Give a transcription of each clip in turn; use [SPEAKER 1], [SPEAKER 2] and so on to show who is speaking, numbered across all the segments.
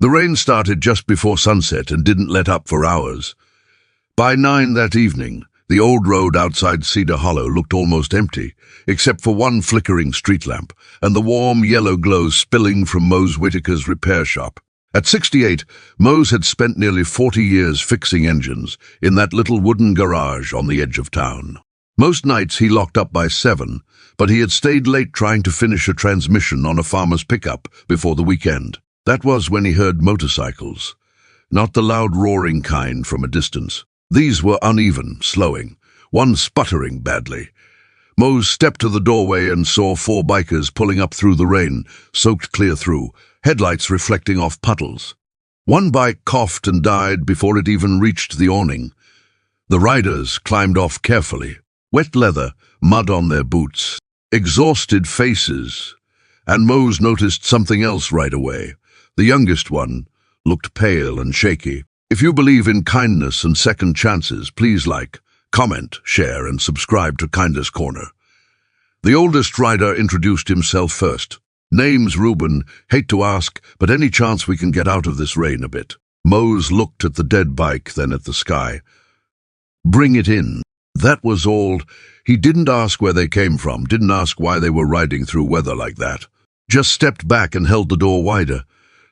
[SPEAKER 1] The rain started just before sunset and didn't let up for hours. By 9 that evening, the old road outside Cedar Hollow looked almost empty, except for one flickering street lamp and the warm yellow glow spilling from Mose Whitaker's repair shop. At 68, Mose had spent nearly 40 years fixing engines in that little wooden garage on the edge of town. Most nights he locked up by 7, but he had stayed late trying to finish a transmission on a farmer's pickup before the weekend. That was when he heard motorcycles, not the loud roaring kind from a distance. These were uneven, slowing, one sputtering badly. Mose stepped to the doorway and saw 4 bikers pulling up through the rain, soaked clear through, headlights reflecting off puddles. One bike coughed and died before it even reached the awning. The riders climbed off carefully, wet leather, mud on their boots, exhausted faces, and Mose noticed something else right away. The youngest one looked pale and shaky. If you believe in kindness and second chances, please like, comment, share, and subscribe to Kindness Corner. The oldest rider introduced himself first. Name's Reuben. Hate to ask, but any chance we can get out of this rain a bit? Mose looked at the dead bike, then at the sky. Bring it in. That was all. He didn't ask where they came from, didn't ask why they were riding through weather like that. Just stepped back and held the door wider.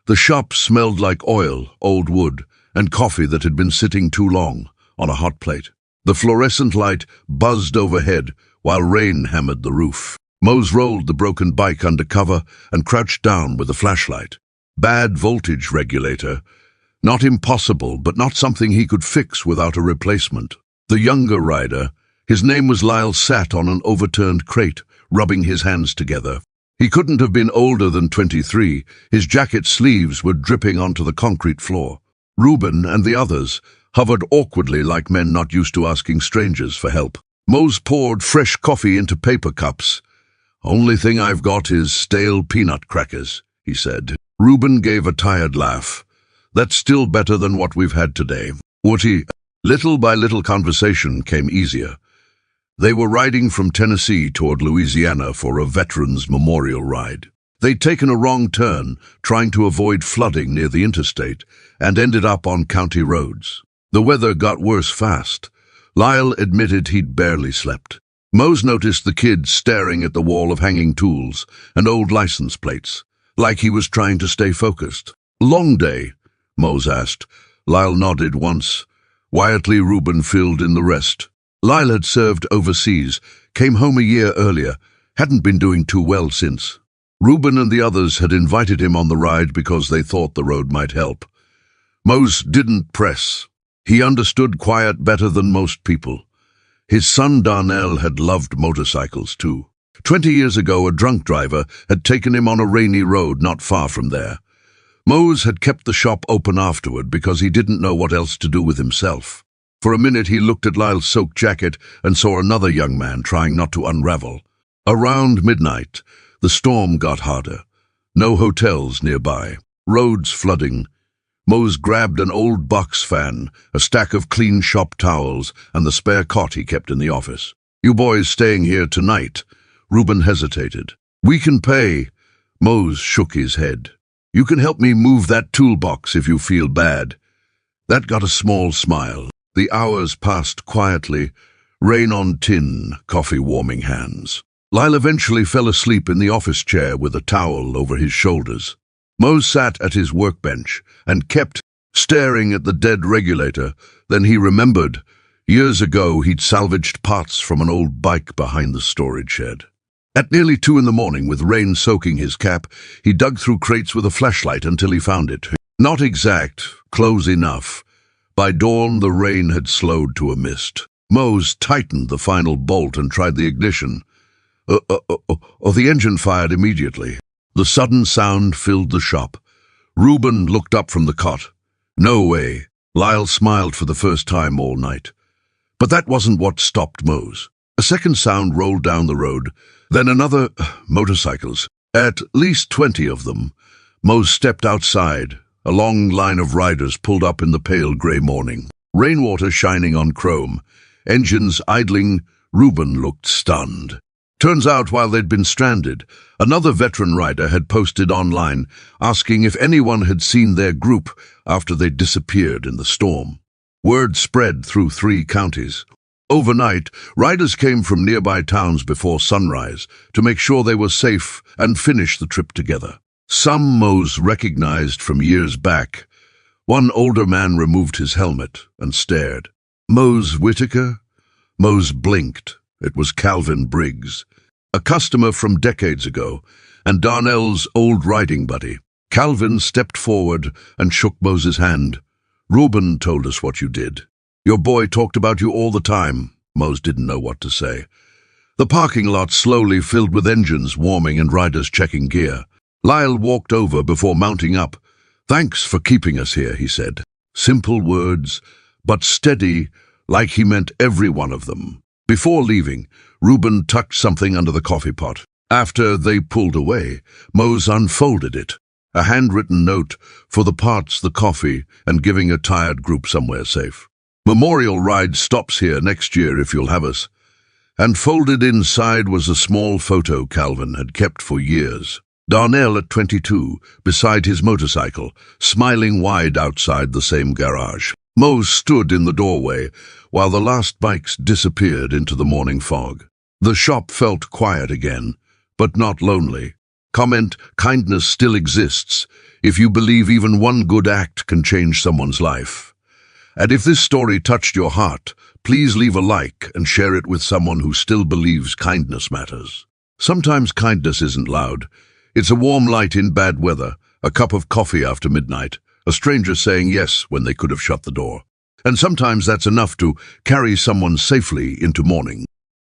[SPEAKER 1] The shop smelled like oil, old wood, and coffee that had been sitting too long on a hot plate. The fluorescent light buzzed overhead while rain hammered the roof. Mose rolled the broken bike under cover and crouched down with a flashlight. Bad voltage regulator. Not impossible, but not something he could fix without a replacement. The younger rider, his name was Lyle, sat on an overturned crate, rubbing his hands together. He couldn't have been older than 23. His jacket sleeves were dripping onto the concrete floor. Reuben and the others hovered awkwardly like men not used to asking strangers for help. Mose poured fresh coffee into paper cups. "Only thing I've got is stale peanut crackers," he said. Reuben gave a tired laugh. "That's still better than what we've had today." Woody, little by little conversation came easier. They were riding from Tennessee toward Louisiana for a Veterans Memorial ride. They'd taken a wrong turn, trying to avoid flooding near the interstate, and ended up on county roads. The weather got worse fast. Lyle admitted he'd barely slept. Mose noticed the kid staring at the wall of hanging tools and old license plates, like he was trying to stay focused. "Long day?" Mose asked. Lyle nodded once. Quietly, Reuben filled in the rest. Lyle had served overseas, came home a year earlier, hadn't been doing too well since. Reuben and the others had invited him on the ride because they thought the road might help. Mose didn't press. He understood quiet better than most people. His son Darnell had loved motorcycles too. 20 years ago, a drunk driver had taken him on a rainy road not far from there. Mose had kept the shop open afterward because he didn't know what else to do with himself. For a minute he looked at Lyle's soaked jacket and saw another young man trying not to unravel. Around midnight, the storm got harder. No hotels nearby. Roads flooding. Mose grabbed an old box fan, a stack of clean shop towels, and the spare cot he kept in the office. "You boys staying here tonight?" Reuben hesitated. "We can pay." Mose shook his head. "You can help me move that toolbox if you feel bad." That got a small smile. The hours passed quietly, rain on tin, coffee warming hands. Lyle eventually fell asleep in the office chair with a towel over his shoulders. Mose sat at his workbench and kept staring at the dead regulator. Then he remembered. Years ago, he'd salvaged parts from an old bike behind the storage shed. At nearly 2 in the morning, with rain soaking his cap, he dug through crates with a flashlight until he found it. Not exact, close enough. By dawn, the rain had slowed to a mist. Mose tightened the final bolt and tried the ignition. The engine fired immediately. The sudden sound filled the shop. Reuben looked up from the cot. "No way." Lyle smiled for the first time all night. But that wasn't what stopped Mose. A second sound rolled down the road, then another. Motorcycles. At least 20 of them. Mose stepped outside. A long line of riders pulled up in the pale grey morning. Rainwater shining on chrome. Engines idling. Reuben looked stunned. Turns out while they'd been stranded, another veteran rider had posted online asking if anyone had seen their group after they disappeared in the storm. Word spread through 3 counties. Overnight, riders came from nearby towns before sunrise to make sure they were safe and finish the trip together. Some Mose recognized from years back. One older man removed his helmet and stared. Mose Whitaker? Mose blinked. It was Calvin Briggs, a customer from decades ago, and Darnell's old riding buddy. Calvin stepped forward and shook Mose's hand. "Reuben told us what you did. Your boy talked about you all the time." Mose didn't know what to say. The parking lot slowly filled with engines warming and riders checking gear. Lyle walked over before mounting up. "Thanks for keeping us here," he said. Simple words, but steady, like he meant every one of them. Before leaving, Reuben tucked something under the coffee pot. After they pulled away, Mose unfolded it. A handwritten note for the parts, the coffee, and giving a tired group somewhere safe. "Memorial ride stops here next year if you'll have us." And folded inside was a small photo Calvin had kept for years. Darnell at 22, beside his motorcycle, smiling wide outside the same garage. Mose stood in the doorway while the last bikes disappeared into the morning fog. The shop felt quiet again, but not lonely. Comment, kindness still exists if you believe even one good act can change someone's life. And if this story touched your heart, please leave a like and share it with someone who still believes kindness matters. Sometimes kindness isn't loud. It's a warm light in bad weather, a cup of coffee after midnight, a stranger saying yes when they could have shut the door. And sometimes that's enough to carry someone safely into morning.